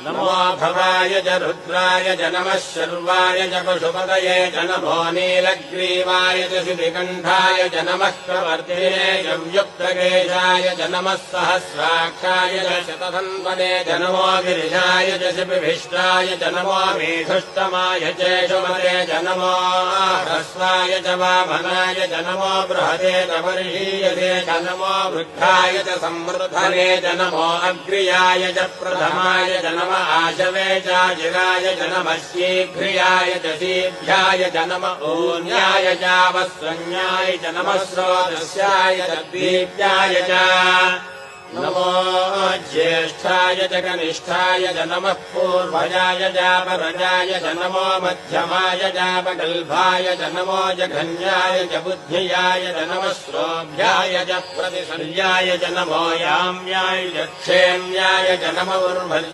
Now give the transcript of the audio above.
नमो भवाय च रुद्राय च नमः शर्वाय च पशुपतये च नमो नीलग्रीवाय च शितिकण्ठाय च नमः प्रवर्तिने च व्युक्तकेशाय च नमः सहस्राक्षाय च शतधन्वने च नमो गिरिजाय च शिपिभिष्टाय च नमो मेघुष्टमाय चेषुमते च नमो ह्रस्वाय च वामनाय च नमो बृहते च वर्षीयते च नमो वृद्धाय च संवृद्धने च नमो अग्र्याय च प्रथमाय च नमो आशवे चाजिराय च नमः शीघ्रियाय च शीभ्याय च नमः ऊन्याय चावस्वन्याय च नमः स्रोतस्याय च दीप्याय च नमो ज्येष्ठाय च कनिष्ठाय च नमः पूर्वजाय चापरजाय च नमो मध्यमाय चापगल्भाय च नमो जघन्याय च बुद्धियाय च नमः श्रोभ्याय च प्रतिसर्याय च नमो याम्याय च क्षेम्याय च नमो